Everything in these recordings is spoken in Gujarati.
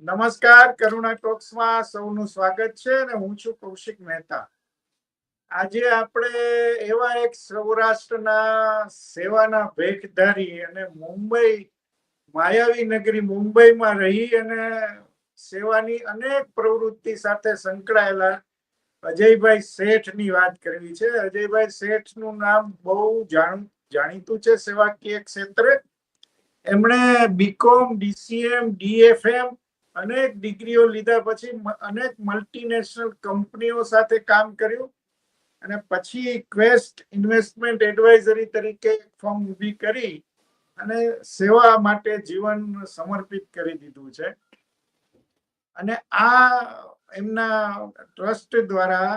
નમસ્કાર, કરુણા ટોક્સમાં સૌનું સ્વાગત છે અને હું છું કૌશિક મહેતા. આજે આપણે એવા એક સૌરાષ્ટ્રના સેવાના ભેખધારી અને માયાવી નગરી મુંબઈમાં રહી અને સેવાની અનેક પ્રવૃત્તિ સાથે સંકળાયેલા અજયભાઈ શેઠની વાત કરવી છે. અજયભાઈ શેઠનું નામ બહુ જાણીતું છે સેવાકીય ક્ષેત્રે. એમણે બીકોમ, ડીસીએમ, ડીએફએમ અનેક ડિગ્રીઓ લીધા પછી અનેક મલ્ટીનેશનલ કંપનીઓ સાથે કામ કર્યું અને પછી ક્વેસ્ટ ઇન્વેસ્ટમેન્ટ એડવાઇઝરી તરીકે ફર્મ ઊભી કરી અને સેવા માટે જીવન સમર્પિત કરી દીધું છે. અને આ એમના ટ્રસ્ટ દ્વારા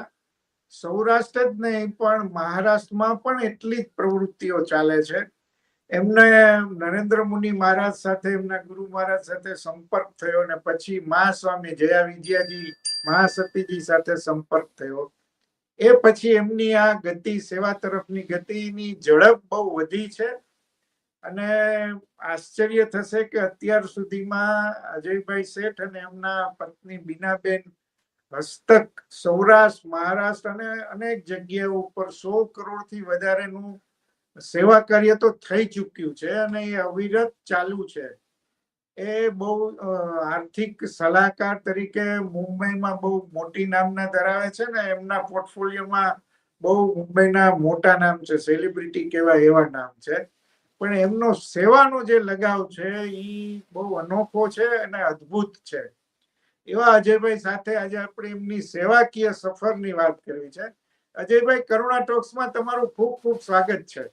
સૌરાષ્ટ્ર જ નહીં પણ મહારાષ્ટ્રમાં પણ એટલી જ પ્રવૃત્તિઓ ચાલે છે. એમને નરેન્દ્ર મુનિ મહારાજ સાથે, એમના ગુરુ મહારાજ સાથે સંપર્ક થયો અને પછી મહાસ્વામી જયા વિજયાજી મહાસતીજી સાથે સંપર્ક થયો. એ પછી એમની આ ગતિ, સેવા તરફની ગતિની ઝડપ બહુ વધી છે. અને આશ્ચર્ય થશે કે અત્યાર સુધીમાં અજયભાઈ શેઠ અને એમના પત્ની બીનાબેન હસ્તક સૌરાષ્ટ્ર, મહારાષ્ટ્ર અને અનેક જગ્યાઓ ઉપર 100 કરોડથી વધારેનું સેવા કાર્ય તો થઈ ચૂક્યું છે અને એ અવિરત ચાલુ છે. એ બહુ આર્થિક સલાહકાર તરીકે મુંબઈમાં બહુ મોટી નામના ધરાવે છે ને એમના પોર્ટફોલિયોમાં બહુ મુંબઈના મોટા નામ છે, સેલિબ્રિટી કહેવાય એવા નામ છે. પણ એમનો સેવાનો જે લગાવ છે એ બહુ અનોખો છે અને અદ્ભુત છે. એવા અજયભાઈ સાથે આજે આપણે એમની સેવાકીય સફરની વાત કરવી છે. અજયભાઈ, કરુણા ટોક્સમાં તમારું ખૂબ ખૂબ સ્વાગત છે.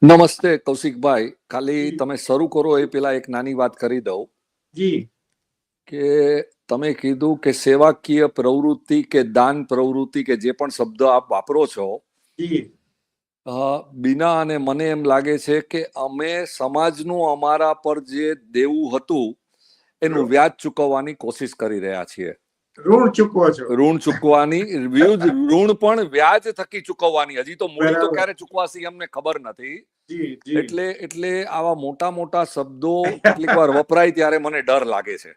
નમસ્તે કૌશિકભાઈ. ખાલી તમે શરૂ કરો એ પેલા એક નાની વાત કરી દઉં જી કે તમે કીધું કે સેવાકીય પ્રવૃત્તિ કે દાન પ્રવૃત્તિ કે જે પણ શબ્દ આપ વાપરો છો, જી બીના અને મને એમ લાગે છે કે અમે સમાજનું અમારા પર જે દેવું હતું એનું વ્યાજ ચૂકવવાની કોશિશ કરી રહ્યા છીએ. ઋણ ચૂકવો છો? ઋણ ચૂકવાની, ઋણ પણ વ્યાજ થકી ચૂકવવાની. હજી તો મૂડી તો ક્યારે ચૂકવાશે અમને ખબર નથી. એટલે આવા મોટા મોટા શબ્દો કેટલીક વાર વપરાય ત્યારે મને ડર લાગે છે.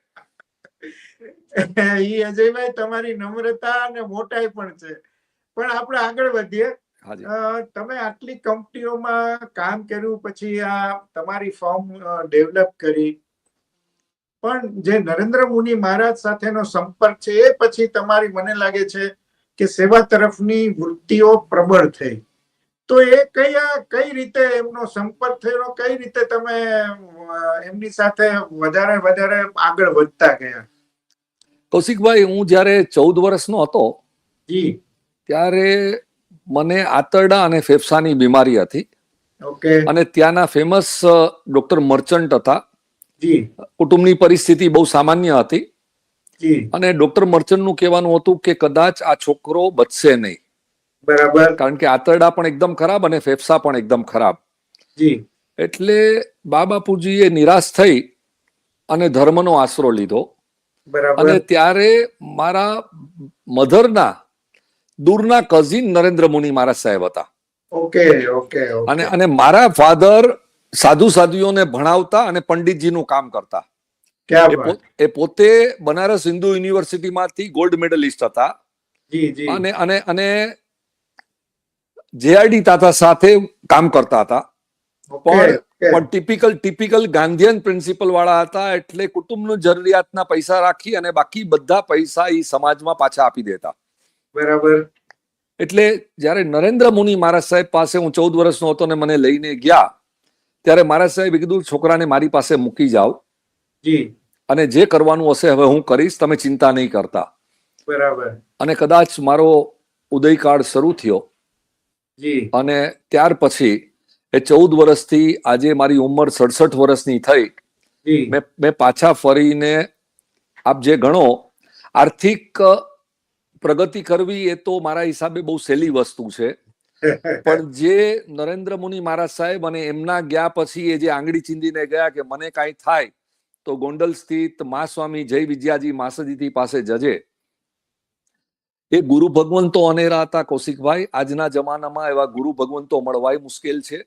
ઈ અજયભાઈ તમારી નમ્રતા અને મોટાઈ પણ છે. પણ આપણે આગળ વધીએ. તમે આટલી કંપનીઓમાં કામ કર્યું, પછી આ તમારી ફર્મ ડેવલપ કરી, પણ જે નરેન્દ્ર મુનિ મહારાજ સાથેનો સંપર્ક છે એ પછી તમારી, મને લાગે છે કે સેવા તરફની વૃત્તિઓ પ્રબળ થઈ. તો એ કઈ રીતે એમનો સંપર્ક થયો, કઈ રીતે તમે એમની સાથે વધારે આગળ વધતા ગયા? કૌશિકભાઈ, હું જયારે 14 વર્ષનો હતો ત્યારે મને આંતરડા અને ફેફસાની બીમારી હતી. અને ત્યાંના ફેમસ ડોક્ટર મર્ચન્ટ હતા. કુટુંબની પરિસ્થિતિ બહુ સામાન્ય હતી અને ડોક્ટર મર્ચન્ટનું કહેવાનું હતું કે કદાચ આ છોકરો બચશે નહીં. બરાબર. કારણ કે આંતરડા પણ એકદમ ખરાબ અને ફેફસા પણ એકદમ ખરાબ. એટલે બા બાપુજીએ નિરાશ થઈ અને ધર્મનો આશરો લીધો. અને ત્યારે મારા મધરના દૂરના કઝિન નરેન્દ્ર મુનિ મહારાજ સાહેબ હતા. અને મારા ફાધર સાધુઓને ભણાવતા અને પંડિતજીનું કામ કરતા. એ પોતે બનારસ હિન્દુ યુનિવર્સિટીમાંથી ગોલ્ડ મેડલિસ્ટ હતા. અને જેઆરડી તાતા સાથે કામ કરતા હતા. પણ ટિપિકલ ગાંધીયન પ્રિન્સિપલ વાળા હતા. એટલે કુટુંબનું જરૂરિયાતના પૈસા રાખી અને બાકી બધા પૈસા એ સમાજમાં પાછા આપી દેતા. બરાબર. એટલે જયારે નરેન્દ્ર મુનિ મહારાજ સાહેબ પાસે હું 14 વર્ષનો હતો ને મને લઈને ગયા, ત્યારે મહારાજ સાહેબે કીધું છોકરાને મારી પાસે મૂકી જાઓ અને જે કરવાનું હશે હવે હું કરીશ, તમે ચિંતા નહીં કરતા. બરાબર. અને કદાચ મારો ઉદયકાળ શરૂ થયો અને ત્યાર પછી એ 14 વર્ષથી આજે મારી ઉંમર 67 વર્ષની થઈ. મેં પાછા ફરીને આપ જે ગણો આર્થિક પ્રગતિ કરવી એ તો મારા હિસાબે બહુ સહેલી વસ્તુ છે. પણ જે નરેન્દ્ર મુનિ મહારાજ સાહેબ અને એમના ગયા પછી એ જે આંગળી ચીંધીને ગયા કે મને કાંઈ થાય તો ગોંડલ સ્થિત મહાસ્વામી જય વિજયાજી મહાસદીજી પાસે જજે. એ ગુરુ ભગવંતો અનેરા હતા કૌશિકભાઈ. આજના જમાનામાં એવા ગુરુ ભગવંતો મળવાય મુશ્કેલ છે.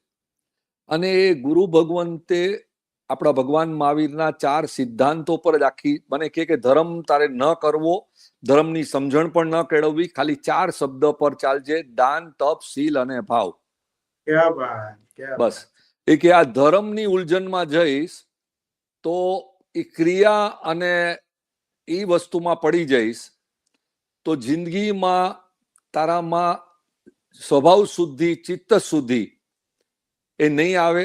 અને એ ગુરુ ભગવંતે આપણા ભગવાન મહાવીરના 4 સિદ્ધાંતો પર જ આખી મને કે ધર્મ તારે ન કરવો, ધર્મની સમજણ પણ ન કેળવવી, ખાલી 4 શબ્દ પર ચાલજે, દાન, તપ, શીલ અને ભાવ. બસ એ કે આ ધર્મની ઉલઝનમાં જઈશ તો એ ક્રિયા અને એ વસ્તુમાં પડી જઈશ તો જિંદગીમાં તારામાં સ્વભાવ શુદ્ધિ, ચિત્ત શુદ્ધિ એ નહીં આવે.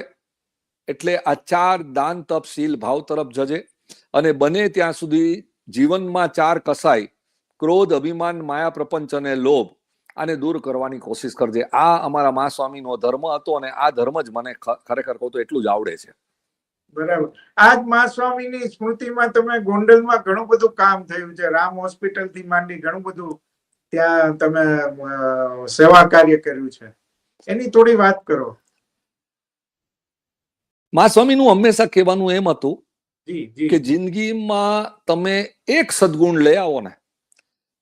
એટલે આ 4 દાન, તપ, શીલ, ભાવ તરફ જજે અને બને ત્યાં સુધી જીવનમાં 4 કસાય, ક્રોધ, અભિમાન, માયા, પ્રપંચ અને લોભ, આને દૂર કરવાની કોશિશ કરજે. આ અમારા મા સ્વામીનો ધર્મ હતો અને આ ધર્મ જ મને ખરેખર કહું તો એટલું જ આવડે છે. બરાબર. આજ મા સ્વામીની સ્મૃતિમાં તમે ગોંડલમાં ઘણું બધું કામ થયું છે. રામ હોસ્પિટલ થી માંડી ઘણું બધું ત્યાં તમે સેવા કાર્ય કર્યું છે, એની થોડી વાત કરો. મા સ્વામીનું હંમેશા કહેવાનું એમ હતું કે જિંદગીમાં તમે એક સદગુણ લઈ આવો ને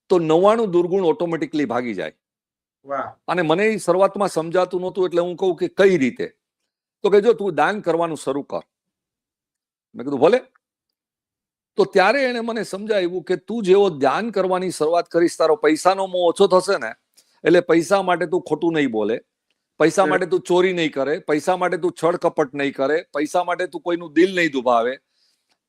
તો 99 દુર્ગુણ ઓટોમેટિકલી ભાગી જાય. અને મને શરૂઆતમાં સમજાતું નહોતું એટલે હું કહું કે કઈ રીતે? તો કે જો તું દાન કરવાનું શરૂ કર. મેં કીધું ભલે. તો ત્યારે એને મને સમજાવ્યું કે તું જેવો દાન કરવાની શરૂઆત કરીશ, તારો પૈસાનો મોહ ઓછો થશે ને, એટલે પૈસા માટે તું ખોટું નહીં બોલે, પૈસા માટે તું ચોરી નહીં કરે, પૈસા માટે તું છળ કપટ નહીં કરે, પૈસા માટે તું કોઈનું દિલ નહીં દુભાવે,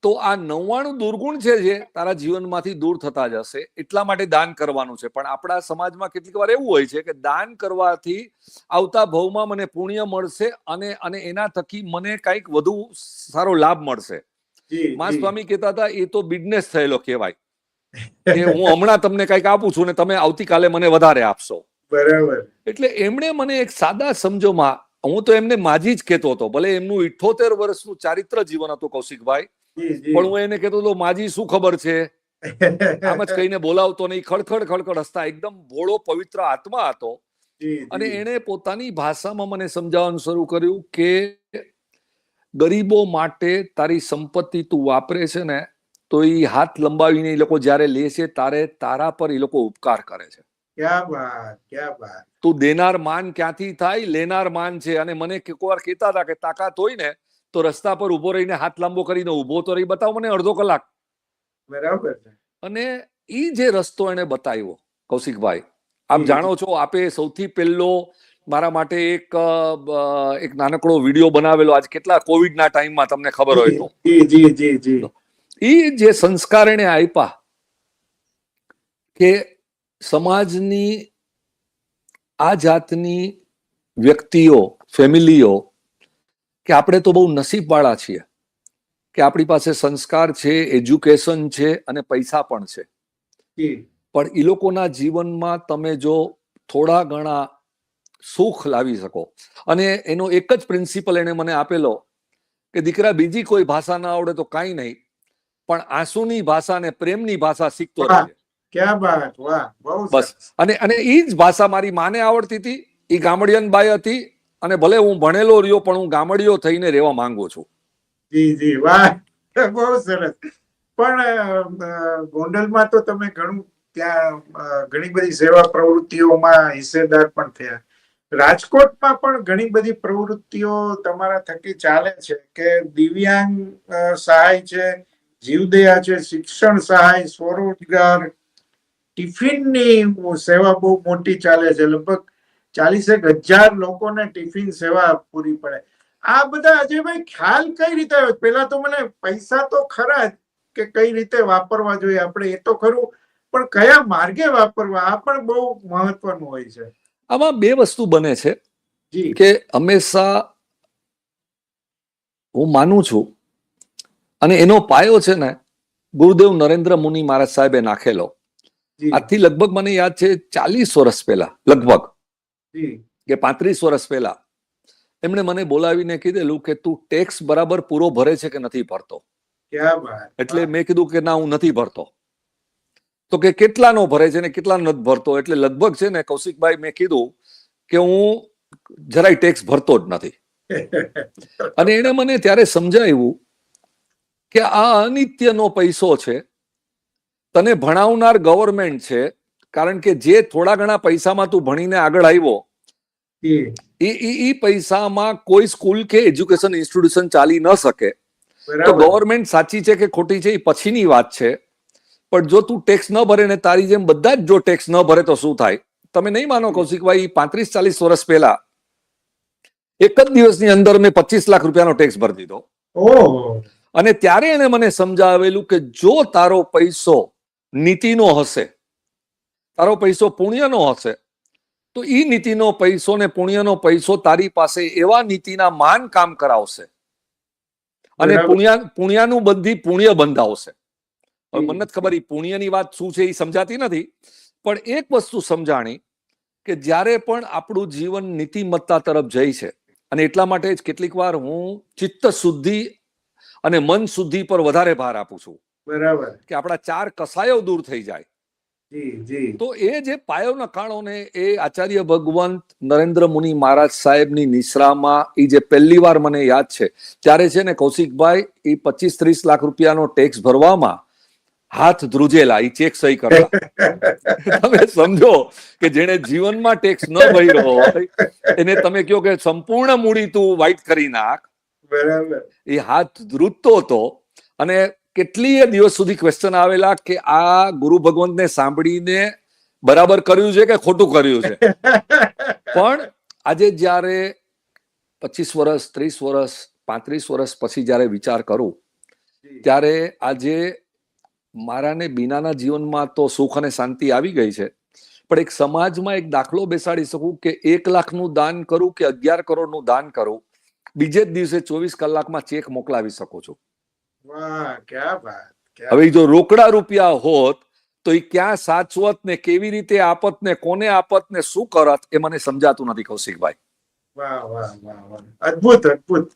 તો આ 99 દુર્ગુણ છે જે તારા જીવનમાંથી દૂર થતા જશે. એટલા માટે દાન કરવાનું છે. પણ આપણા સમાજમાં કેટલીક વાર એવું હોય છે કે દાન કરવાથી આવતા ભવમાં મને પુણ્ય મળશે અને એના થકી મને કંઈક વધુ સારો લાભ મળશે. મા સ્વામી કહેતા હતા એ તો બિઝનેસ થયેલો કહેવાય કે હું હમણાં તમને કંઈક આપું છું ને તમે આવતીકાલે મને વધારે આપશો. બરાબર. એટલે એમણે મને એક સાદા સમજોમાં, હું તો એમને માજી જ કહેતો હતો, ભલે એમનું 78 વર્ષનું ચારિત્ર જીવન હતું કૌશિકભાઈ, પણ હું એને કહેતો હતો માજી શું ખબર છે, આમ જ કહીને બોલાવતો નહીં, ખડખડ ખડખડ હસતા, એકદમ ભોળો પવિત્ર આત્મા હતો. અને એને પોતાની ભાષામાં મને સમજાવવાનું શરૂ કર્યું કે ગરીબો માટે તારી સંપત્તિ તું વાપરે છે ને તો એ હાથ લંબાવીને એ લોકો જયારે લે છે તારે તારા પર એ લોકો ઉપકાર કરે છે. ક્યા વાત, ક્યા વાત. તું દેનાર માન ક્યાંથી થાય, લેનાર માન છે. અને મને કોઈવાર કહેતા હતા કે તાકાત હોય ને તો રસ્તા પર ઉભો રહીને હાથ લાંબો કરીને ઉભો તો રહી બતાવ મને અડધો કલાક. બરાબર. અને એ જે રસ્તો એને બતાવ્યો કૌશિકભાઈ, આપ જાણો છો, આપે સૌથી પહેલો મારા માટે એક નાનકડો વિડીયો બનાવેલો આજ કેટલા કોવિડના ટાઈમમાં, તમને ખબર હોય તો. એ જે સંસ્કાર એને આપ્યા કે સમાજની આ જાતની વ્યક્તિઓ, ફેમિલીઓ, કે આપણે તો બહુ નસીબવાળા છીએ કે આપણી પાસે સંસ્કાર છે, એજ્યુકેશન છે અને પૈસા પણ છે. પણ એ લોકોના જીવનમાં તમે જો થોડા ઘણા સુખ લાવી શકો, અને એનો એક જ પ્રિન્સિપલ એને મને આપેલો કે દીકરા બીજી કોઈ ભાષા ના આવડે તો કાંઈ નહીં, પણ આંસુની ભાષા અને પ્રેમની ભાષા શીખતો રહેજે. ક્યા વાત, વાહ, બહુ બસ. અને એ જ ભાષા મારી માને આવડતી હતી, એ ગામડિયન બાઈ હતી, અને ભલે હું ભણેલો રહ્યો પણ હું ગામડિયો થઈને રહેવા માંગુ છું. જી જી, વાહ, બહુ સરસ. પણ ગોંડલમાં તો તમે ઘણું ત્યાં ઘણી બધી સેવા પ્રવૃત્તિઓમાં હિસ્સેદાર પણ થયા. રાજકોટમાં પણ ઘણી બધી પ્રવૃત્તિઓ તમારા થકી ચાલે છે કે દિવ્યાંગ સહાય છે, જીવદયા છે, શિક્ષણ સહાય, સ્વરોજગાર, ટિફિનની સેવા બહુ મોટી ચાલે છે. લગભગ 40,000 લોકોને ટિફિન સેવા પૂરી પડે. આ બધા અજયભાઈ ખ્યાલ કઈ રીતે આવ્યો? પેલા તો મને પૈસા તો ખરા જ કે કઈ રીતે વાપરવા જોઈએ આપણે, એ તો ખરું, પણ કયા માર્ગે વાપરવા આ પણ બહુ મહત્વનું હોય છે. આમાં 2 વસ્તુ બને છે કે હંમેશા હું માનું છું, અને એનો પાયો છે ને ગુરુદેવ નરેન્દ્ર મુનિ મહારાજ સાહેબે નાખેલો. આજથી લગભગ મને યાદ છે 40 વર્ષ પહેલા, લગભગ કે 35 વર્ષ પહેલા એમણે મને બોલાવીને કીધેલું કે તું ટેક્સ બરાબર પૂરો ભરે છે કે નથી ભરતો. એટલે મેં કીધું કે ના, હું નથી ભરતો. તો કે કેટલાનો ભરે છે ને કેટલાનો નથી ભરતો? એટલે લગભગ છે ને કૌશિકભાઈ, મેં કીધું કે હું જરાય ટેક્સ ભરતો જ નથી. અને એને મને ત્યારે સમજાવ્યું કે આ અનિત્યનો પૈસો છે, તને ભણાવનાર ગવર્મેન્ટ છે, કારણ કે જે થોડા ઘણા પૈસામાં તું ભણીને આગળ આવ્યો એ પૈસામાં કોઈ સ્કૂલ કે એજ્યુકેશન ઇન્સ્ટિટ્યુશન ચાલી ન શકે. તો ગવર્મેન્ટ સાચી છે કે ખોટી છે એ પછીની વાત છે, પણ જો તું ટેક્સ ન ભરે ને તારી જેમ બધા જ જો ટેક્સ ન ભરે તો શું થાય? તમે નહીં માનો કૌશિકભાઈ, 35-40 વર્ષ પહેલા એક જ દિવસની અંદર મેં 25 લાખ રૂપિયાનો ટેક્સ ભરી દીધો. અને ત્યારે એને મને સમજાવેલું કે જો તારો પૈસો નીતિનો હશે, તારો પૈસો પુણ્યનો હશે, તો ઈ નીતિનો પૈસો ને પુણ્યનો પૈસો તારી પાસે એવા નીતિના માન કામ કરાવશે અને પુણ્યનું બધી પુણ્ય બંધાવશે. હવે મને નથી ખબર એ પુણ્યની વાત શું છે એ સમજાતી નથી, પણ એક વસ્તુ સમજાણી કે જ્યારે પણ આપણું જીવન નીતિમત્તા તરફ જાય છે, અને એટલા માટે જ કેટલીક વાર હું ચિત્ત શુદ્ધિ અને મન શુદ્ધિ પર વધારે ભાર આપું છું. બરાબર. કે આપણા 4 કસાયો દૂર થઈ જાય. તો એ જે પાયો નખાણો ને એ આચાર્ય ભગવંત નરેન્દ્ર મુનિ મહારાજ સાહેબની નિશ્રામાં એ જે પહેલી વાર મને યાદ છે ત્યારે છે ને કૌશિકભાઈ, એ 25-30 લાખ રૂપિયાનો ટેક્સ ભરવામાં હાથ ધ્રુજેલા, એ ચેક સહી કરતા. તમે સમજો કે જેને જીવનમાં ટેક્સ ન ભર્યો હોય એને તમે કહો કે સંપૂર્ણ મૂડી તું વ્હાઈટ કરી નાખ, બરાબર, એ હાથ ધ્રુજતો હતો. અને કેટલીય દિવસ સુધી ક્વેશ્ચન આવેલા કે આ ગુરુ ભગવંતને સાંભળીને બરાબર કર્યું છે કે ખોટું કર્યું છે. પણ આજે જ્યારે 25 વર્ષ, 30 વર્ષ, 35 વર્ષ પછી જ્યારે વિચાર કરું ત્યારે આજે મારા ને બીનાના જીવનમાં તો સુખ અને શાંતિ આવી ગઈ છે, પણ એક સમાજમાં એક દાખલો બેસાડી શકું કે 1 લાખનું દાન કરું કે 11 કરોડનું દાન કરું, બીજે જ દિવસે 24 કલાકમાં ચેક મોકલાવી શકું છું. હવે જો રોકડા રૂપિયા હોત તો એ ક્યાં સાચવત ને કેવી રીતે આપત ને કોને આપત ને શું કરત એ મને સમજાતું નથી કૌશિકભાઈ. વાહ વાહ વાહ વાહ, અદ્ભુત અદ્ભુત.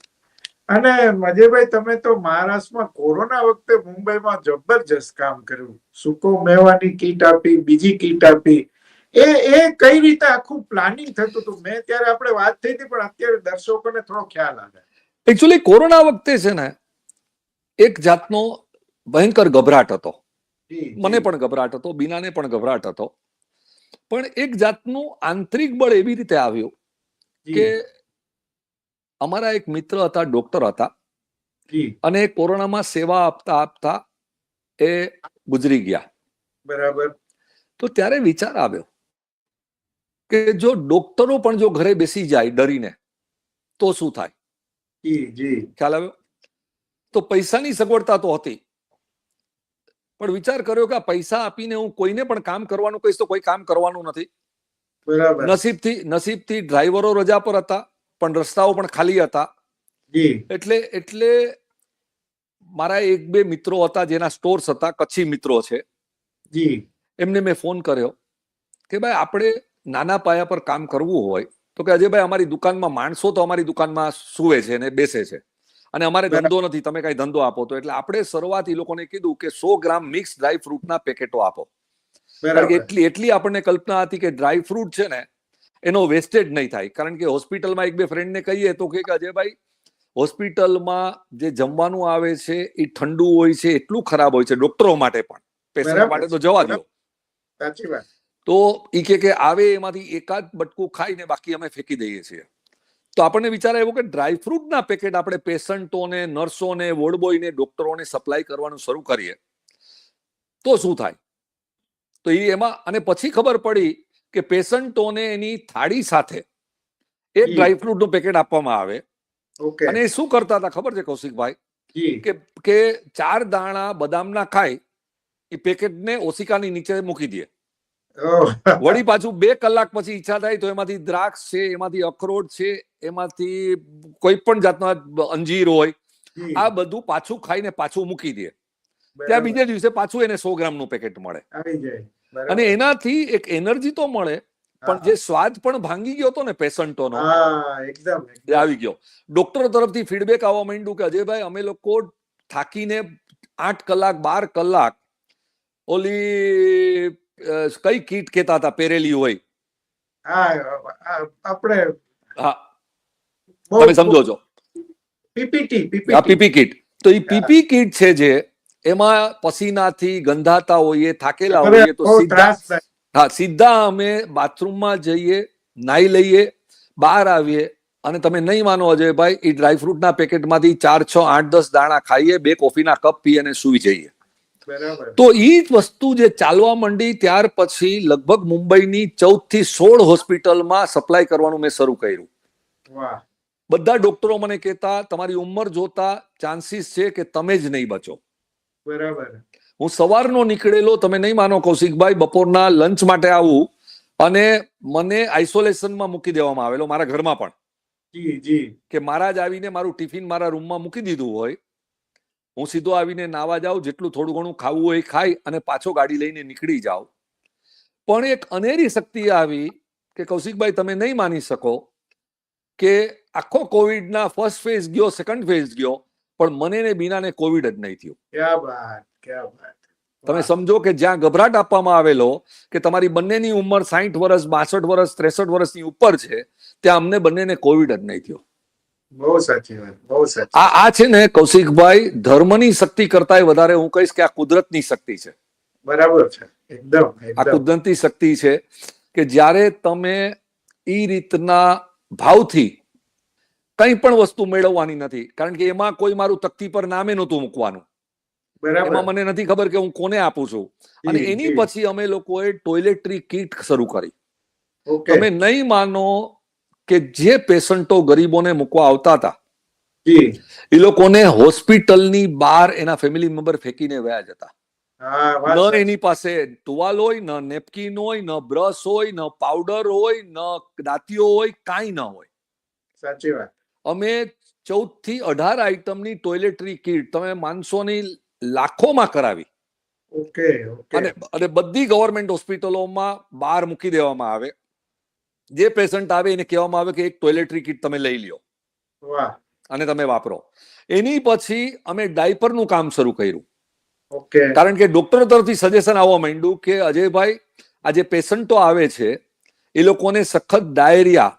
અને મજેભાઈ, તમે તો મહારાષ્ટ્રમાં કોરોના વખતે મુંબઈમાં જબરજસ્ત કામ કર્યું. સૂકો મેવાની કીટ આપી, બીજી કીટ આપી. એ કઈ રીતે આખું પ્લાનિંગ થતું હતું? મેં ત્યારે આપણે વાત થઈ હતી, પણ અત્યારે દર્શકોને થોડો ખ્યાલ આવે. એકચ્યુઅલી કોરોના વખતે છે ને એક જાતનો ભયંકર ગભરાટ હતો. મને પણ ગભરાટ હતો, બીનાને પણ ગભરાટ હતો, પણ એક જાતનું આંતરિક બળ એવી રીતે આવ્યું કે અમારા એક મિત્ર હતા, ડોક્ટર હતા, અને કોરોનામાં સેવા આપતા આપતા એ ગુજરી ગયા. બરાબર. તો ત્યારે વિચાર આવ્યો કે જો ડોક્ટરો પણ જો ઘરે બેસી જાય ડરીને તો શું થાય? ખ્યાલ આવ્યો? તો પૈસાની સગવડતા તો હતી, પણ વિચાર કર્યો કે આ પૈસા આપીને હું કોઈને પણ કામ કરવાનું કહીશ તો કોઈ કામ કરવાનું નથી. નસીબથી ડ્રાઈવરો રજા પર હતા, પણ રસ્તાઓ પણ ખાલી હતા. એટલે મારા 1-2 મિત્રો હતા જેના સ્ટોર્સ હતા, કચ્છી મિત્રો છે, એમને મેં ફોન કર્યો કે ભાઈ આપણે નાના પાયા પર કામ કરવું હોય તો કે અજયભાઈ અમારી દુકાનમાં માણસો તો અમારી દુકાનમાં સુવે છે ને બેસે છે, અને અમારે ધંધો નથી, તમે કઈ ધંધો આપો તો. એટલે આપણે શરૂઆત એ લોકોને કીધું કે 100 ગ્રામ મિક્સ ડ્રાય ફ્રૂટના પેકેટો આપો. કારણ કે એટલી આપણને કલ્પના હતી કે ડ્રાય ફ્રૂટ છે ને એનો વેસ્ટેજ નહીં થાય. કારણ કે હોસ્પિટલમાં 1-2 ફ્રેન્ડને કહીએ તો કે અજયભાઈ હોસ્પિટલમાં જે જમવાનું આવે છે એ ઠંડુ હોય છે, એટલું ખરાબ હોય છે ડોક્ટરો માટે પણ, પેશન્ટ માટે તો જવા દો. સાચી વાત. તો ઈ કે આવે એમાંથી એકાદ બટકું ખાઈને બાકી અમે ફેંકી દઈએ છીએ. તો આપણને વિચાર આવ્યો કે ડ્રાય ફ્રૂટના પેકેટ આપણે પેશન્ટોને, નર્સોને, વોર્ડ બોયને, ડોક્ટરોને સપ્લાય કરવાનું શરૂ કરીએ તો શું થાય? તો એમાં, અને પછી ખબર પડી કે પેશન્ટોને એની થાળી સાથે એક ડ્રાય ફ્રૂટનું પેકેટ આપવામાં આવે. અને એ શું કરતા હતા ખબર છે કૌશિકભાઈ? કે 4 દાણા બદામના ખાય એ પેકેટને ઓશિકાની નીચે મૂકી દે. વળી પાછું 2 કલાક પછી ઈચ્છા થાય તો એમાંથી દ્રાક્ષ છે, એમાંથી અખરોટ છે, એમાંથી કોઈ પણ જાતના અંજીર હોય, આ બધું પાછું ખાઈને પાછું મૂકી દે. ત્યાં બીજે દિવસે પાછું એને 100 ગ્રામનું પેકેટ મળે. અને એનાથી એક એનર્જી તો મળે, પણ જે સ્વાદ પણ ભાંગી ગયો હતો ને પેશન્ટોનો, આવી ગયો. ડોક્ટર તરફથી ફીડબેક આવવા માંડ્યું કે અજયભાઈ અમે લોકો થાકીને 8 કલાક 12 કલાક ઓલી કઈ કીટ કેતા હતા પહેરેલી હોય, આપણે તમે સમજો છો, પીપી કીટ. તો એ પીપી કીટ છે જે એમાં પસીનાથી ગંધાતા હોઈએ, થાકેલા હોઈએ, તો સીધા અમે બાથરૂમમાં જઈએ, નાઈ લઈએ, બહાર આવીએ, અને તમે નહીં માનો અજયભાઈ, એ ડ્રાયફ્રૂટના પેકેટમાંથી 4, 6, 8, 10 દાણા ખાઈએ, 2 કોફીના કપ પીએ અને સૂઈ જઈએ. તો એ જ વસ્તુ જે ચાલવા માંડી ત્યાર પછી લગભગ મુંબઈની 14 થી 16 હોસ્પિટલમાં સપ્લાય કરવાનું મેં શરૂ કર્યું. બધા ડોક્ટરો મને કહેતા, તમારી ઉંમર જોતા ચાન્સીસ છે કે તમે જ નહીં બચો. બરાબર. હું સવારનો નીકળેલો, તમે નહીં માનો કૌશિકભાઈ, બપોરના લંચ માટે આવું અને મને આઇસોલેશનમાં મૂકી દેવામાં આવેલો, મારા ઘરમાં પણ. કે મારા જ આવીને મારું ટિફિન મારા રૂમમાં મૂકી દીધું હોય, હું સીધો આવીને નાવા જાઉં, જેટલું થોડું ઘણું ખાવું હોય ખાઈ અને પાછો ગાડી લઈને નીકળી જાઉં. પણ એક અનેરી શક્તિ આવી કે કૌશિકભાઈ તમે નહીં માની શકો કે આખો કોવિડના ફર્સ્ટ ફેઝ ગયો, સેકન્ડ ફેઝ ગયો, પણ મને ને બીનાને કોવિડ જ નહીં થયું. ક્યા વાત, ક્યા વાત. તમે સમજો કે જ્યાં ગભરાટ આપવામાં આવેલો કે તમારી બંનેની ઉંમર 60 વર્ષ, 62 વર્ષ, 63 વર્ષની ઉપર છે, ત્યાં અમને બંનેને કોવિડ જ નહીં થયો. બહુ સાચી વાત, બહુ સાચી. આ છે ને કૌશિકભાઈ, ધર્મની શક્તિ કરતા વધારે હું કહીશ કે આ કુદરતની શક્તિ છે. બરાબર છે, એકદમ. આ કુદરતી શક્તિ છે કે જ્યારે તમે એ રીતના ભાવથી કંઈ પણ વસ્તુ મેળવવાની નથી, કારણ કે એમાં કોઈ મારું તકતી પર નામે નહોતું મૂકવાનું. એમાં મને નથી ખબર કે હું કોને આપું છું. અને એની પછી અમે લોકોએ ટોયલેટરી કીટ શરૂ કરી. તમે નહીં માનો કે જે પેશન્ટો ગરીબોને મૂકવા આવતા હતા, એ લોકોને હોસ્પિટલની બહાર એના ફેમિલી મેમ્બર ફેંકીને વયા જતા. ન એની પાસે ટુવાલ હોય, ન નેપકિન હોય, ન બ્રશ હોય, ન પાવડર હોય, ન દાંતીઓ હોય, કાંઈ ન હોય. સાચી વાત. અમે 14 થી 18 આઈટમની ટોયલેટરી કીટ તમે માનસો ની લાખોમાં કરાવી. અને બધી ગવર્મેન્ટ હોસ્પિટલોમાં બહાર મૂકી દેવામાં આવે. જે પેશન્ટ આવે એને કહેવામાં આવે કે એક ટોયલેટરી કીટ તમે લઈ લ્યો અને તમે વાપરો. એની પછી અમે ડાયપરનું કામ શરૂ કર્યું. કારણ કે ડોક્ટર તરફથી સજેશન આવવા માંડ્યું કે અજયભાઈ, આ જે પેશન્ટો આવે છે એ લોકોને સખત ડાયરિયા,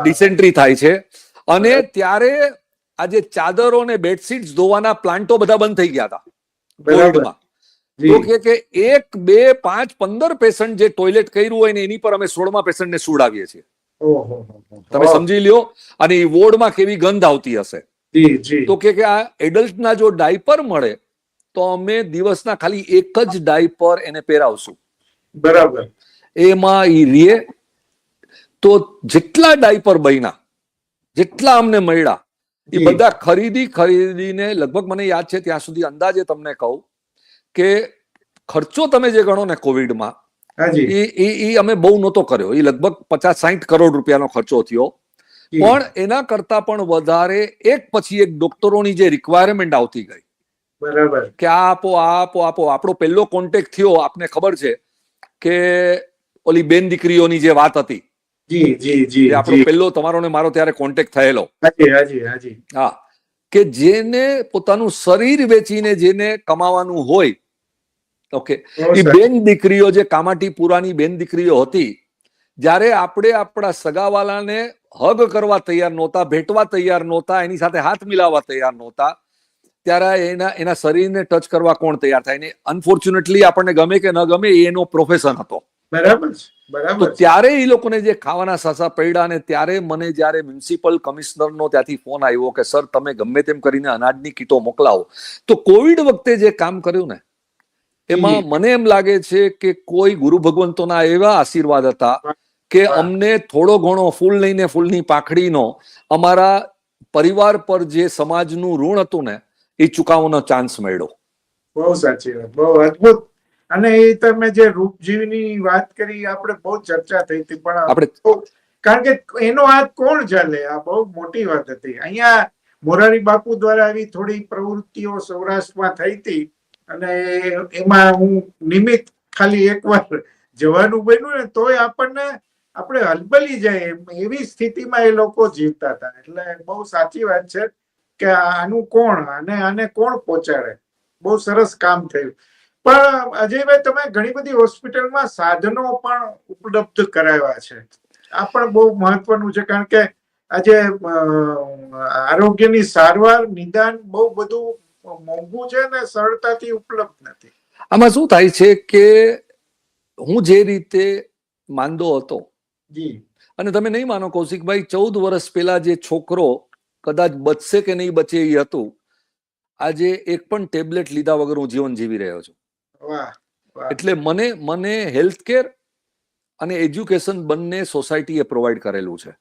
ડિસેન્ટ્રી થાય છે, અને ત્યારે આ જે ચાદરો ને બેડશીટ્સ ધોવાના પ્લાન્ટો બધા બંધ થઈ ગયા હતા કોવિડમાં. તો કે 1, 2, 5, 15 પેશન્ટ જે ટોયલેટ કર્યું હોય ને એની પર અમે 16મા પેશન્ટને સુડાવીએ છીએ. તમે સમજી લ્યો. અને એ વોર્ડમાં કેવી ગંધ આવતી હશે. તો કે આ એડલ્ટના જો ડાયપર મળે તો અમે દિવસના ખાલી એક જ ડાયપર એને પહેરાવશું. બરાબર. એમાં ઈ રીએ. તો જેટલા ડાયપર બન્યા, જેટલા અમને મળ્યા, એ બધા ખરીદીને લગભગ મને યાદ છે ત્યાં સુધી અંદાજે તમને કહું કે ખર્ચો તમે જે ગણો ને કોવિડમાં, એ અમે બહુ નહોતો કર્યો. એ લગભગ 50-60 કરોડ રૂપિયાનો ખર્ચો થયો. પણ એના કરતા પણ વધારે એક પછી એક ડોક્ટરોની જે રિક્વાયરમેન્ટ આવતી ગઈ. બરાબર. કે આ આપો, આ આપો, આપો. આપણો પહેલો કોન્ટેક્ટ થયો, આપને ખબર છે કે ઓલી બેન દીકરીઓની જે વાત હતી, આપણો પહેલો તમારો ને મારો ત્યારે કોન્ટેક્ટ થયેલો. હા, કે જેને પોતાનું શરીર વેચીને જેને કમાવાનું હોય, ઓકે, એ બેન દીકરીઓ, જે કામાટીપુરાની બેન દીકરીઓ હતી, જ્યારે આપણે આપણા સગાવાલાને હગ કરવા તૈયાર નહોતા, ભેટવા તૈયાર નહોતા, એની સાથે હાથ મિલાવવા તૈયાર નહોતા, ત્યારે એના શરીરને ટચ કરવા કોણ તૈયાર થાય? ને અનફોર્ચ્યુનેટલી આપણને ગમે કે ન ગમે, એનો પ્રોફેશન હતો. બરાબર. તો ત્યારે એ લોકોને જે ખાવાના સાસા પડ્યા, ને ત્યારે મને જ્યારે મ્યુનિસિપલ કમિશનરનો ત્યાંથી ફોન આવ્યો કે સર તમે ગમે તેમ કરીને અનાજની કીટો મોકલાવો. તો કોવિડ વખતે જે કામ કર્યું ને એમાં મને એમ લાગે છે કે કોઈ ગુરુ ભગવંતોના એવા આશીર્વાદ હતા કે અમને થોડો ઘણો ફૂલ નહીં ને ફૂલની પાંખડીનો અમારા પરિવાર પર જે સમાજનું ઋણ હતું ને એ ચૂકવવાનો ચાન્સ મળ્યો. બહુ સાચી વાત, બહુ અદભુત. અને એ તમે જે રૂપજીવીની વાત કરી, આપણે બહુ ચર્ચા થઈ હતી, પણ આપણે કારણ કે એનો હાથ કોણ ચાલે, આ બહુ મોટી વાત હતી. અહીંયા મોરારી બાપુ દ્વારા આવી થોડી પ્રવૃત્તિઓ સૌરાષ્ટ્રમાં થઈ હતી, અને એમાં હું નિમિત્ત ખાલી એકવાર જવાનું બન્યું ને તોય આપણે હલબલી જાય એવી સ્થિતિમાં એ લોકો જીવતા હતા. એટલે બહુ સાચી વાત છે કે આનું કોણ, આને કોણ પહોંચાડે. બહુ સરસ કામ થયું. પણ અજયભાઈ, તમે ઘણી બધી હોસ્પિટલમાં સાધનો પણ ઉપલબ્ધ કરાવ્યા છે. આ પણ બહુ મહત્વનું છે, કારણ કે આજે આરોગ્યની સારવાર, નિદાન બહુ બધું મોંઘું છે ને સરળતાથી ઉપલબ્ધ નથી. આમાં શું થાય છે કે હું જે રીતે માંદો હતો અને તમે નહીં માનો કૌશિકભાઈ, 14 વર્ષ પહેલા જે છોકરો કદાચ બચશે કે નહીં બચે એ હતું, આજે એક પણ ટેબ્લેટ લીધા વગર હું જીવન જીવી રહ્યો છું. એટલે મને હેલ્થ કેર અને એજ્યુકેશન બંને સોસાયટીએ પ્રોવાઈડ કરેલું છે.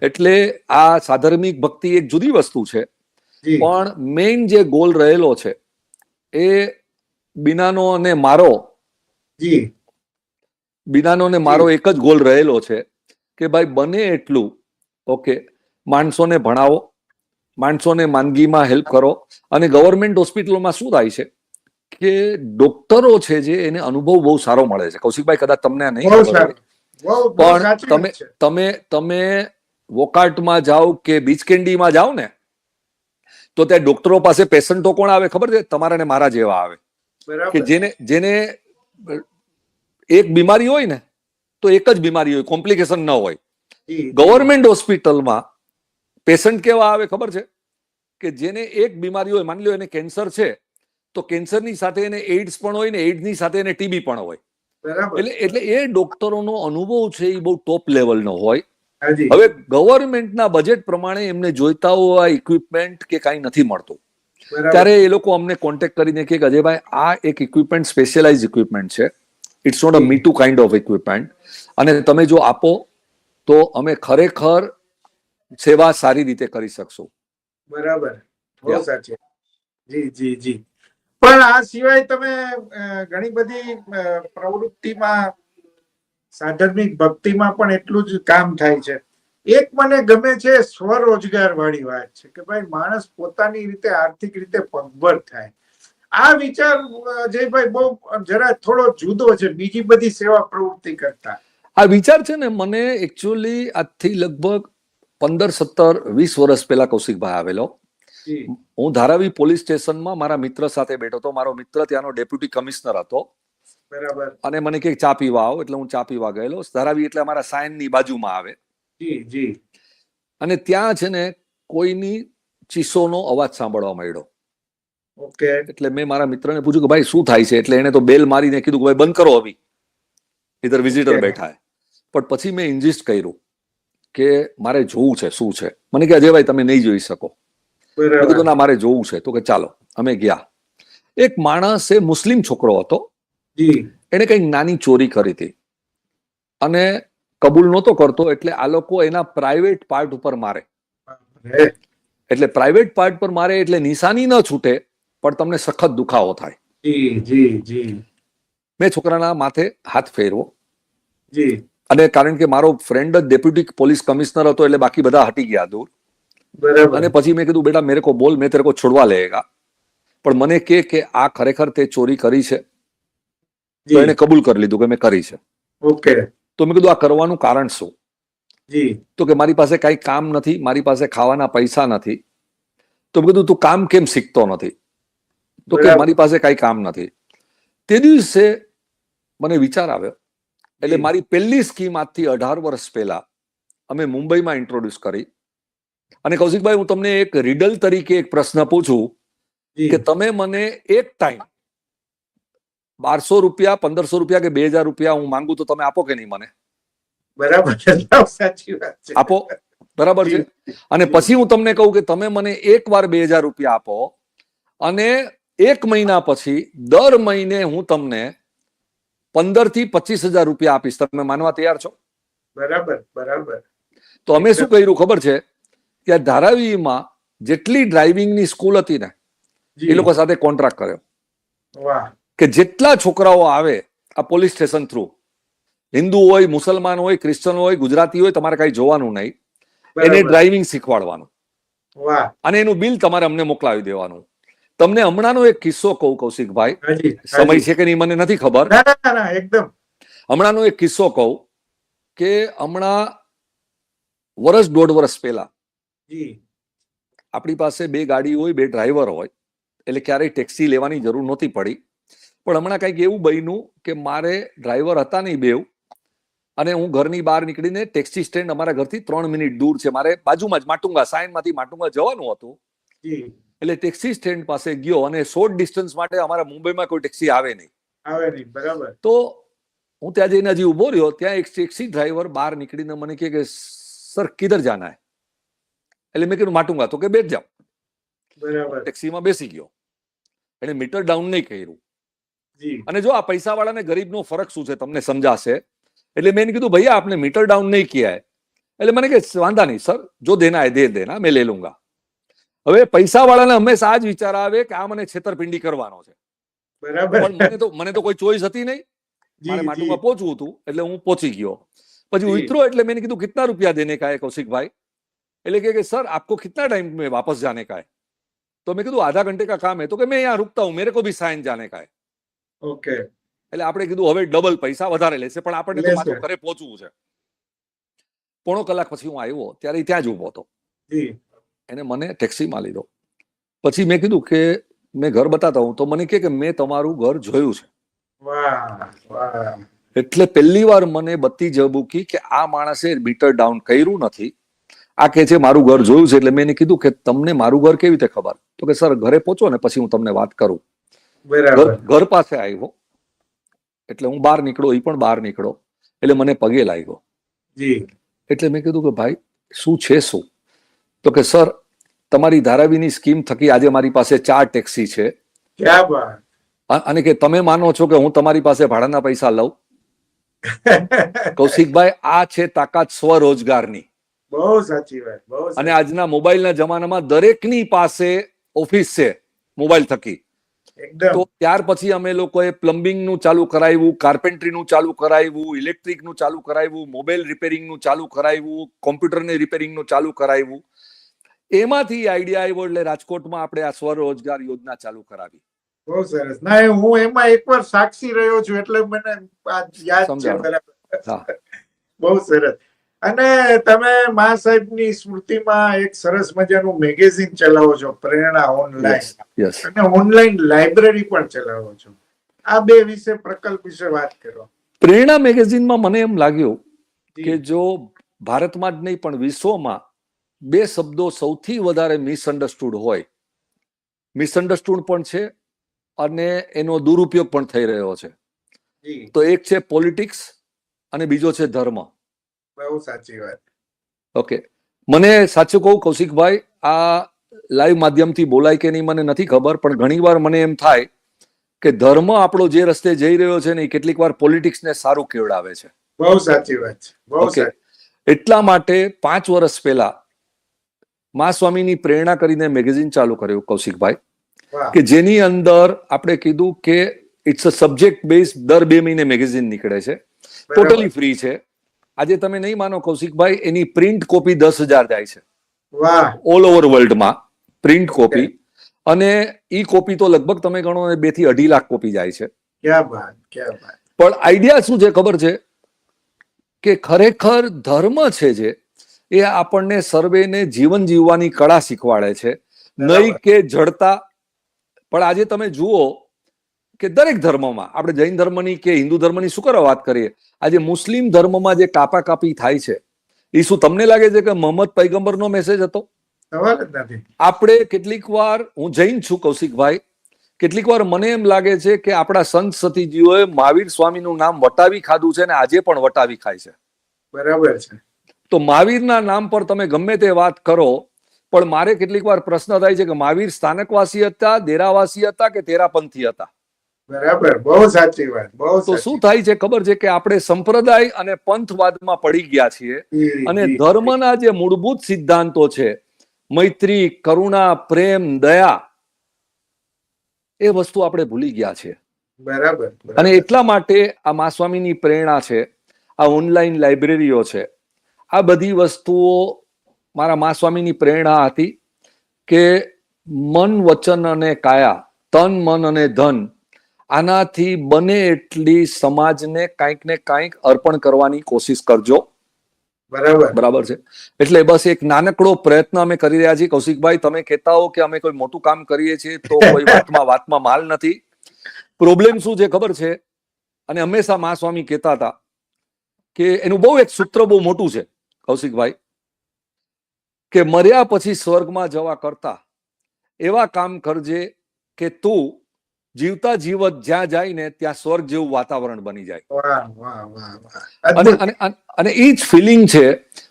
એટલે આ સાધર્મિક ભક્તિ એક જુદી વસ્તુ છે, પણ મેઇન જે ગોલ રહેલો છે એ બીનાનો અને મારો એક જ ગોલ રહેલો છે કે ભાઈ બને એટલું ઓકે માણસોને ભણાવો, માણસોને માંદગીમાં હેલ્પ કરો. અને ગવર્મેન્ટ હોસ્પિટલોમાં શું થાય છે કે ડોક્ટરો છે જે એને અનુભવ બહુ સારો મળે છે. કૌશિકભાઈ, કદાચ તમને નહીં ખબર હોય, પણ તમે વોકાર્ટમાં જાઓ કે બીચ કેન્ડીમાં જાઓ ને, તો ત્યાં ડોક્ટરો પાસે પેશન્ટો કોણ આવે ખબર છે? તમારા ને મારા જેવા આવે, કે જેને એક બીમારી હોય ને તો એક જ બીમારી હોય, કોમ્પ્લિકેશન ન હોય. ગવર્મેન્ટ હોસ્પિટલમાં પેશન્ટ કેવા આવે ખબર છે? કે જેને એક બીમારી હોય, માની લો એને કેન્સર છે, તો કેન્સરની સાથે એને એઇડ્સ પણ હોય ને એઇડ્સની સાથે એને ટીબી પણ હોય. એટલે એ ડોક્ટરોનો અનુભવ છે એ બહુ ટોપ લેવલનો હોય. હવે ગવર્મેન્ટના બજેટ પ્રમાણે એમને જોઈતા હોય ઇક્વિપમેન્ટ કે કાંઈ નથી મળતું, ત્યારે એ લોકો અમને કોન્ટેક્ટ કરીને કે અજયભાઈ આ એક ઇક્વિપમેન્ટ સ્પેશિયલાઇઝ ઇક્વિપમેન્ટ છે, it's not a me too kind of equipment, અને તમે જો આપો તો અમે ખરેખર સેવા સારી રીતે કરી શકશું. બરાબર, બહુ સાચી. જી જી જી. પણ આ સિવાય તમે ઘણી બધી પ્રવૃત્તિમાં, સાધર્મિક ભક્તિમાં પણ એટલું જ કામ થાય છે. એક મને ગમે છે સ્વરોજગાર વાળી વાત છે કે ભાઈ માણસ પોતાની રીતે આર્થિક રીતે પગભર થાય. આ વિચાર જયભાઈ બહુ જરા થોડો જુદો છે બીજી બધી સેવા પ્રવૃત્તિ કરતા. આ વિચાર છે ને મને એકચ્યુઅલી આજથી લગભગ 15, 17, 20 વર્ષ પહેલા કૌશિકભાઈ આવેલો. હું ધારાવી પોલીસ સ્ટેશનમાં મારા મિત્ર સાથે બેઠો હતો. મારો મિત્ર ત્યાંનો ડેપ્યુટી કમિશનર હતો. બરાબર. અને મને કે ચા પીવા આવો, એટલે હું ચા પીવા ગયેલો. ધારાવી એટલે અમારા સાયનની બાજુમાં આવે. જી જી. અને ત્યાં છે ને કોઈની ચીસોનો અવાજ સાંભળવા મળ્યો. ઓકે. એટલે મેં મારા મિત્રને પૂછ્યું કે ભાઈ શું થાય છે? એટલે એને તો બેલ મારીને કીધું કે ભાઈ બંધ કરો, હવે ઇધર વિઝિટર બેઠા. પણ પછી મેં ઇન્સિસ્ટ કર્યું કે મારે જોવું છે શું છે. મને કે અજયભાઈ તમે નહીં જોઈ શકો. મેં કીધું ના મારે જોવું છે. તો કે ચાલો. અમે ગયા. એક માણસ, એ મુસ્લિમ છોકરો હતો, એને કઈક નાની ચોરી કરી હતી અને કબૂલ નહોતો કરતો, એટલે આ લોકો એના પ્રાઇવેટ પાર્ટ ઉપર મારે. એટલે પ્રાઇવેટ પાર્ટ પર મારે એટલે નિશાની ન છૂટે, પણ તમને સખત દુખાવો થાય. મેં છોકરાના માથે હાથ ફેરવો, અને કારણ કે મારો ફ્રેન્ડ જ ડેપ્યુટી પોલીસ કમિશનર હતો એટલે બાકી બધા હટી ગયા દૂર. અને પછી મેં કીધું બેટા મેરે કો બોલ, મેં તેરે કો છોડવા લેગા. પણ મને કે આ ખરેખર તે ચોરી કરી છે? તો એને કબૂલ કરી લીધું કે મેં કરી છે. ઓકે. તો મેં કીધું આ કરવાનું કારણ શું? તો કે મારી પાસે કઈ કામ નથી, મારી પાસે ખાવાના પૈસા નથી. તો મેં કીધું તું કામ કેમ શીખતો નથી? તો કે મારી પાસે કઈ કામ નથી. તે દિવસે મને વિચાર આવ્યો. એટલે મારી પહેલી સ્કીમ આજથી 18 વર્ષ પહેલા અમે મુંબઈમાં ઇન્ટ્રોડ્યુસ કરી. અને કૌશિકભાઈ, હું તમને એક રીડલ તરીકે એક પ્રશ્ન પૂછું કે તમે મને એક ટાઈમ 1200 રૂપિયા, 1500 રૂપિયા કે 2000 રૂપિયા હું માંગુ તો તમે આપો કે નહીં મને? બરાબર છે, સાચી વાત છે. આપો, બરાબર છે. અને પછી હું તમને કહું કે તમે મને એક વાર 2000 રૂપિયા આપો અને 1 મહિના પછી દર મહિને હું તમને 15 થી 25,000 રૂપિયા આપીશ, તમે માનવા તૈયાર છો? બરાબર બરાબર. તો અમે શું કર્યું ખબર છે કે ધારાવીમાં જેટલી ડ્રાઇવિંગની સ્કૂલ હતી ને એ લોકો સાથે કોન્ટ્રાક્ટ કર્યો. વાહ. કે જેટલા છોકરાઓ આવે આ પોલીસ સ્ટેશન થ્રુ, હિન્દુ હોય, મુસલમાન હોય, ક્રિશ્ચન હોય, ગુજરાતી હોય, તમારે કઈ જોવાનું નહીં. એને ડ્રાઇવિંગ શીખવાડવાનું. વાહ. અને એનું બિલ તમારે અમને મોકલાવી દેવાનું. તમને હમણાંનો એક કિસ્સો કહું કૌશિકભાઈ, સમય છે કે નહીં મને નથી ખબર. એકદમ હમણાંનો એક કિસ્સો કહું કે હમણાં 1.5 વર્ષ પહેલા આપણી પાસે 2 ગાડી હોય, 2 ડ્રાઈવર હોય, એટલે ક્યારેય ટેક્સી લેવાની જરૂર નહોતી પડી. પણ હમણાં કંઈક એવું બન્યું કે મારે ડ્રાઈવર હતા નહીં બેવ, અને હું ઘરની બહાર નીકળીને ટેક્સી સ્ટેન્ડ અમારા ઘરથી 3 મિનિટ દૂર છે, મારે બાજુમાં જ માટુંગા, સાયનમાંથી માટુંગા જવાનું હતું. એટલે ટેક્સી સ્ટેન્ડ પાસે ગયો અને શોર્ટ ડિસ્ટન્સ માટે અમારા મુંબઈમાં કોઈ ટેક્સી આવે નહીં. બરાબર. તો હું ત્યાં જઈને હજી ઉભો રહ્યો, ત્યાં એક ટેક્સી ડ્રાઈવર બહાર નીકળીને મને કહે કે સર કિધર જાના હે. એટલે મેં કીધું માટુંગા, તો કે બેઠ જાઓ. બરાબર. ટેક્સીમાં બેસી ગયો. એને મીટર ડાઉન નહીં કર્યું. જી. અને જો આ પૈસા વાળા ને ગરીબનો ફરક શું છે તમને સમજાશે. એટલે મેં કીધું ભૈયા આપને મીટર ડાઉન નહીં કિયા હે. એટલે મને કે વાંધા નહીં સર, જો દેના હે દે દેના, મેં લે લૂંગા. હવે પૈસા વાળાને હંમેશા આ જ વિચાર આવે કે આ મને છેતરપિંડી કરવાનો છે. બરાબર. પણ મને તો કોઈ ચોઈસ હતી નહીં. મારે માટુંગા પહોંચવું હતું એટલે હું પહોંચી ગયો. પછી ઉતરો એટલે મેં કીધું કિતના રૂપિયા દેને કા હે કૌશિકભાઈ. એટલે કે સર આપકો કિतना टाइम में वापस जाने का है. तो मैं कીધું आधा घंटे का काम है. तो कि मैं यहाँ रुकता हूँ, मेरे को भी साइन जाने का है. ઓકે. એટલે આપણે કીધું હવે ડબલ પૈસા વધારે લેશે, પણ આપણને તો માત્ર ઘરે પહોંચવું છે. પોણો કલાક પછી હું આવ્યો ત્યારે ત્યાં જ ઉભો હતો. એને મને ટેક્સીમાં લીધો. પછી મેં કીધું કે મેં ઘર બતાતા હું, તો મને કે મેં તમારું ઘર જોયું છે. એટલે પહેલી વાર મને બત્તી ઝબૂકી કે આ માણસે મીટર ડાઉન કર્યું નથી. આ કે છે મારું ઘર જોયું છે. એટલે મેં કીધું કે તમને મારું ઘર કેવી રીતે ખબર? તો કે સર ઘરે પહોંચો ને પછી હું તમને વાત કરું. ઘર પાસે આવ્યો એટલે હું બહાર નીકળો, એ પણ બહાર નીકળો. એટલે મને પગે લાગ્યો. એટલે મેં કીધું કે ભાઈ શું છે શું? તો કે સર તમારી ધારાવીની સ્કીમ થકી આજે મારી પાસે 4 ટેક્સી છે. અને કે તમે માનો છો કે હું તમારી પાસે ભાડાના પૈસા લઉં? કૌશિકભાઈ આ છે તાકાત સ્વરોજગારની. બહુ સાચી વાત. અને આજના મોબાઈલના જમાનામાં દરેકની પાસે ઓફિસ છે મોબાઈલ થકી. તો ત્યાર પછી અમે લોકોએ પ્લમ્બિંગનું ચાલુ કરાવ્યું, કાર્પેન્ટ્રીનું ચાલુ કરાવ્યું, ઇલેક્ટ્રિકનું ચાલુ કરાવ્યું, મોબાઈલ રિપેરિંગનું ચાલુ કરાવ્યું, કોમ્પ્યુટરની રિપેરિંગનું ચાલુ કરાવ્યું. એમાંથી આઈડિયા આવ્યો એટલે રાજકોટમાં આપણે આ સ્વરોજગાર યોજના ચાલુ કરાવી. બહુ સરસ. ના હું એમાં એકવાર સાક્ષી રહ્યો છું એટલે મને યાદ છે. બરાબર. બહુ સરસ. અને તમે મા સાહેબની સ્મૃતિમાં એક સરસ મજાનું મેગેઝિન ચલાવો છો, પ્રેરણા ઓનલાઈન, અને ઓનલાઈન લાઇબ્રેરી પણ ચલાવો છો. આ બે વિશે પ્રકલ્પ વિશે વાત કરો. પ્રેરણા મેગેઝિનમાં મને એમ લાગ્યું કે જો ભારતમાં જ નહીં પણ વિશ્વમાં 2 શબ્દો સૌથી વધારે મિસઅન્ડરસ્ટુડ હોય, મિસઅન્ડરસ્ટુડ પણ છે અને એનો દુરુપયોગ પણ થઈ રહ્યો છે, તો એક છે પોલિટિક્સ અને બીજો છે ધર્મ. બહુ સાચી વાત. ઓકે, મને સાચું કહું કૌશિકભાઈ, આ લાઈવ માધ્યમથી બોલાય કે નહીં મને નથી ખબર, પણ ઘણી વાર મને એમ થાય કે ધર્મ આપણો જે રસ્તે જઈ રહ્યો છે ને એ કેટલીક વાર પોલિટિક્સને સારું કેવડાવે છે. બહુ સાચી વાત. ઓકે, એટલા માટે 5 વર્ષ પહેલા મા સ્વામીની પ્રેરણા કરીને મેગેઝિન ચાલુ કર્યું કૌશિકભાઈ, કે જેની અંદર આપણે કીધું કે ઇટ્સ અ સબ્જેક્ટ બેઝ. દર 2 મહિને મેગેઝિન નીકળે છે, ટોટલી ફ્રી છે. આજે તમે નહીં માનો કૌશિકભાઈ, એની પ્રિન્ટ કોપી 10,000 જાય છે ઓલ ઓવર વર્લ્ડમાં પ્રિન્ટ કોપી. અને ઈ કોપી તો લગભગ તમે ગણો 2 થી 2.5 લાખ કોપી જાય છે. પણ આઈડિયા શું છે ખબર છે? કે ખરેખર ધર્મ છે જે એ આપણને સર્વેને જીવન જીવવાની કળા શીખવાડે છે, નહીં કે જડતા. પણ આજે તમે જુઓ કે દરેક ધર્મમાં, આપણે જૈન ધર્મની કે હિન્દુ ધર્મની શું કરવા વાત કરીએ, આજે મુસ્લિમ ધર્મમાં જે કાપાકાપી થાય છે એ શું તમને લાગે છે કે મોહમ્મદ પૈગંબરનો મેસેજ હતો? આપણે કેટલીક વાર, હું જૈન છું કૌશિકભાઈ, કેટલીક વાર મને એમ લાગે છે કે આપણા સંત સતીજીઓએ મહાવીર સ્વામીનું નામ વટાવી ખાધું છે ને આજે પણ વટાવી ખાય છે. બરાબર છે. તો મહાવીરના નામ પર તમે ગમે તે વાત કરો, પણ મારે કેટલીક વાર પ્રશ્ન થાય છે કે મહાવીર સ્થાનકવાસી હતા, દેરાવાસી હતા કે તેરાપંથી હતા? બરાબર. બહુ સાચી વાત. તો શું થાય છે ખબર છે કે આપણે સંપ્રદાય અને પંથવાદમાં પડી ગયા છીએ, અને ધર્મના જે મૂળભૂત સિદ્ધાંતો છે, મૈત્રી, કરુણા, પ્રેમ, દયા, એ વસ્તુ આપણે ભૂલી ગયા છે. બરાબર. અને એટલા માટે આ મા સ્વામીની પ્રેરણા છે, આ ઓનલાઈન લાઇબ્રેરીઓ છે, આ બધી વસ્તુઓ મારા મા સ્વામીની પ્રેરણા હતી કે મન, વચન અને કાયા, તન, મન અને ધન, આનાથી બને એટલી સમાજને કાંઈક ને કાંઈક અર્પણ કરવાની કોશિશ કરજો. બરાબર છે. એટલે બસ એક નાનકડો પ્રયત્ન અમે કરી રહ્યા છીએ કૌશિકભાઈ. તમે કહેતા હો કે અમે કોઈ મોટું કામ કરીએ છીએ તો કોઈ વાતમાં માલ નથી. પ્રોબ્લેમ શું છે ખબર છે? અને હંમેશા મા સ્વામી કહેતા હતા કે એનું બહુ એક સૂત્ર બહુ મોટું છે કૌશિકભાઈ, કે મર્યા પછી સ્વર્ગમાં જવા કરતા એવા કામ કરજે કે તું જીવતા જીવત જ્યાં જાય ને ત્યાં સ્વર્ગ જેવું વાતાવરણ બની જાય. વાહ વાહ વાહ વાહ. અને એ જ ફિલિંગ છે.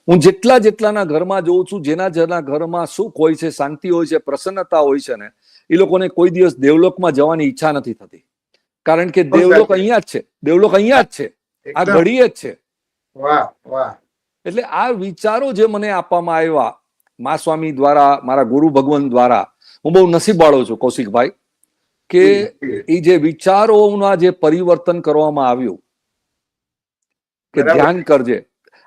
હું જેટલાના ઘરમાં જોઉં છું, જેના ઘરમાં સુખ હોય છે, શાંતિ હોય છે, પ્રસન્નતા હોય છે ને, એ લોકોને કોઈ દિવસ દેવલોકમાં જવાની ઈચ્છા નથી થતી. કારણ કે દેવલોક અહીંયા જ છે, દેવલોક અહીંયા જ છે, આ ઘડીએ જ છે. વાહ વાહ. એટલે આ વિચારો જે મને આપવામાં આવ્યા મા સ્વામી દ્વારા, મારા ગુરુ ભગવાન દ્વારા, હું બહુ નસીબવાળો છું કૌશિકભાઈ, કે એ જે વિચારોના જે પરિવર્તન કરવામાં આવ્યું કે ધ્યાન કરજે.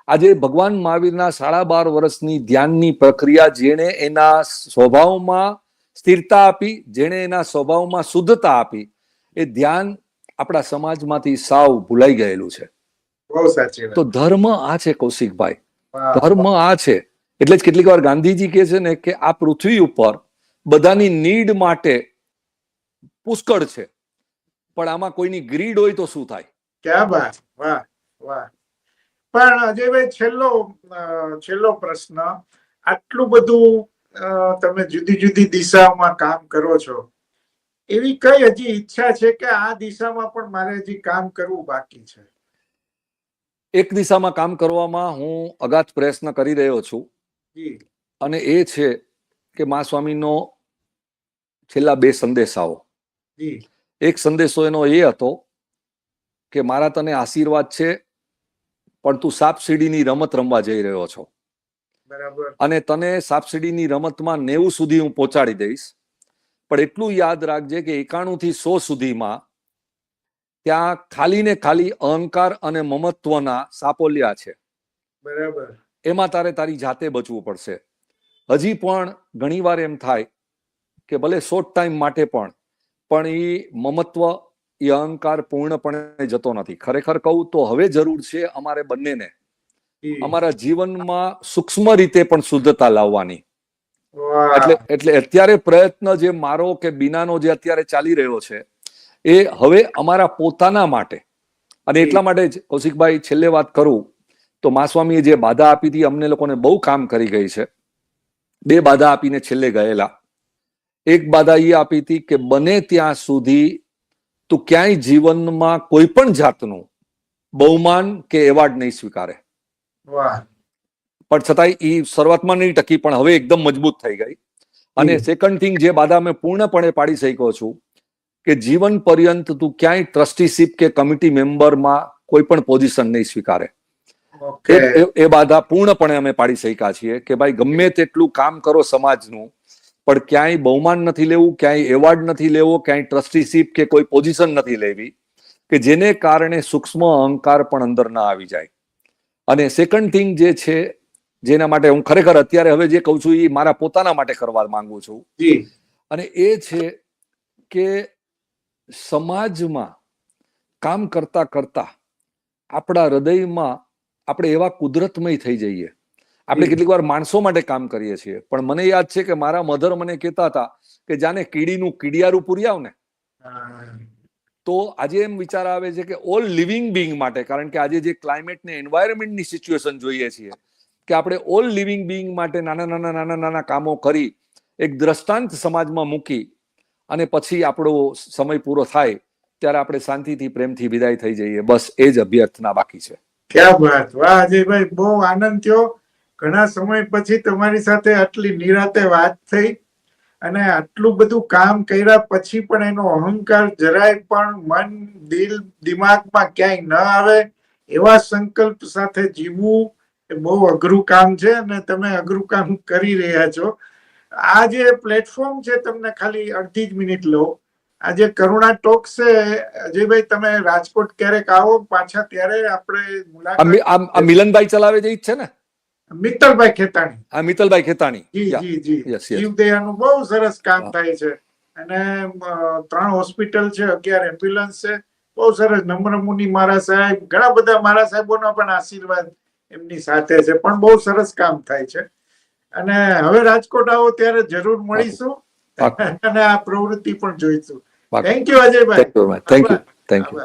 આજે ભગવાન મહાવીરના 12.5 વર્ષની ધ્યાનની પ્રક્રિયા જેણે એના સ્વભાવમાં સ્થિરતા આપી, જેણે એના સ્વભાવમાં શુદ્ધતા આપી, એ ધ્યાન આપણા સમાજમાંથી સાવ ભૂલાઈ ગયેલું છે. બહુ સાચી વાત. તો ધર્મ આ છે કૌશિકભાઈ, ધર્મ આ છે. એટલે જ કેટલીક વાર ગાંધીજી કહે છે ને કે આ પૃથ્વી ઉપર બધાની નીડ માટે પુષ્કળ છે, પણ આમાં કોઈની ગ્રીડ હોય તો શું થાય? ક્યાં બાત. વાહ વાહ. પણ અજયભાઈ, છેલ્લો પ્રશ્ન, આટલું બધું તમે જુદી જુદી દિશામાં કામ કરો છો, એવી કઈ હજી ઈચ્છા છે કે આ દિશામાં પણ મારે હજી કામ કરવું બાકી છે? એક દિશામાં કામ કરવામાં હું અગાધ પ્રયત્ન કરી રહ્યો છું, અને એ છે કે મા સ્વામીનો છેલ્લા 2 સંદેશાઓ. એક સંદેશો એનો એ હતો કે મારા તને આશીર્વાદ છે, પણ તું સાપસીડીની રમત રમવા જઈ રહ્યો છો, બરાબર, અને તને સાપસીડીની રમતમાં 90 સુધી હું પહોંચાડી દઈશ, પણ એટલું યાદ રાખજે કે 91 થી 100 સુધીમાં ત્યાં ખાલી ને ખાલી અહંકાર અને મમત્વના સાપોલિયા છે. બરાબર. એમાં તારે તારી જાતે બચવું પડશે. હજી પણ ઘણીવાર એમ થાય કે ભલે શોર્ટ ટાઈમ માટે પણ એ મમત્વ, એ અહંકાર પૂર્ણપણે જતો નથી. ખરેખર કહું તો હવે જરૂર છે અમારે બંનેને અમારા જીવનમાં સૂક્ષ્મ રીતે પણ શુદ્ધતા લાવવાની. એટલે અત્યારે પ્રયત્ન જે મારો કે બીનાનો જે અત્યારે ચાલી રહ્યો છે, એ હવે અમારા પોતાના માટે. અને એટલા માટે જ કૌશિકભાઈ, છેલ્લે વાત કરું તો મા સ્વામીએ જે બાધા આપી હતી, અમને લોકોને બહુ કામ કરી ગઈ છે. 2 બાધા આપીને છેલ્લે ગયેલા. એક બાધા એ આપી હતી કે બને ત્યાં સુધી તું ક્યાંય જીવનમાં કોઈ પણ જાતનું બહુમાન કે એવોર્ડ નહીં સ્વીકારે. પણ છતાંય એ શરૂઆતમાં નહીં ટકી, પણ હવે એકદમ મજબૂત થઈ ગઈ. અને સેકન્ડ થિંગ, જે બાધા મેં પૂર્ણપણે પાડી શક્યો છું, કે જીવન પર્યંત તું ક્યાંય ટ્રસ્ટીશીપ કે કમિટી મેમ્બરમાં કોઈ પણ પોઝિશન નહીં સ્વીકારે. એ બાધા પૂર્ણપણે અમે પાડી શક્યા છીએ કે ભાઈ ગમે તેટલું કામ કરો સમાજનું, પણ ક્યાંય બહુમાન નથી લેવું, ક્યાંય એવોર્ડ નથી લેવો, ક્યાંય ટ્રસ્ટીશીપ કે કોઈ પોઝિશન નથી લેવી કે જેને કારણે સૂક્ષ્મ અહંકાર પણ અંદર ના આવી જાય. અને સેકન્ડ થિંગ જે છે, જેના માટે હું ખરેખર અત્યારે હવે જે કહું છું એ મારા પોતાના માટે કરવા માંગુ છું, અને એ છે કે સમાજમાં કામ કરતા કરતા આપણા હૃદયમાં આપણે એવા કુદરતમય થઈ જઈએ. આપણે કેટલીક વાર માણસો માટે કામ કરીએ છીએ, પણ મને યાદ છે કે મારા મધર મને કહેતા હતા કે જાને કીડીનું કીડિયારું પૂરી આવ ને, તો આજે એમ વિચાર આવે છે કે ઓલ લિવિંગ બિંગ માટે, કારણ કે આજે જે ક્લાઇમેટ ને એન્વાયરમેન્ટની સિચ્યુએશન જોઈએ છીએ, કે આપણે ઓલ લિવિંગ બિંગ માટે નાના કામો કરી એક દ્રષ્ટાંત સમાજમાં મૂકી અને પછી આપણો સમય પૂરો થાય ત્યારે આપણે શાંતિથી પ્રેમથી વિદાય થઈ જઈએ. બસ એ જ અભ્યર્થના બાકી છે. ક્યાં વાત. વાહ અજયભાઈ, બહુ આનંદ થયો. ઘણા સમય પછી તમારી સાથે આટલી નિરાતે વાત થઈ, અને આટલું બધું કામ કર્યા પછી પણ એનો અહંકાર જરાય પણ મન, દિલ, દિમાગમાં ક્યાંય ન આવે એવા સંકલ્પ સાથે જીવવું એ બહુ અઘરું કામ છે, અને તમે અઘરું કામ કરી રહ્યા છો. આ જે પ્લેટફોર્મ છે, તમને ખાલી અડધી જ મિનિટ લો. આજે કરુણા ટોક છે, અજયભાઈ તમે રાજકોટ ક્યારેક આવો પાછા, ત્યારે આપણે મુલાકાત. મિલનભાઈ ચલાવે છે, છે ને, મિત્તલભાઈ ખેતાણી. હા, મિત્તલભાઈ ખેતાણી. જી જીવદયાનું બહુ સરસ કામ થાય છે, અને 3 હોસ્પિટલ છે, 11 એમ્બ્યુલન્સ છે. બહુ સરસ. નમ્ર મુનિ મારા સાહેબ, ઘણા બધા મારા સાહેબોના પણ આશીર્વાદ એમની સાથે છે, પણ બહુ સરસ કામ થાય છે. અને હવે રાજકોટ આવો ત્યારે જરૂર મળીશું અને આ પ્રવૃત્તિ પણ જોઈશું. Thank you Ajaybhai. Thank you.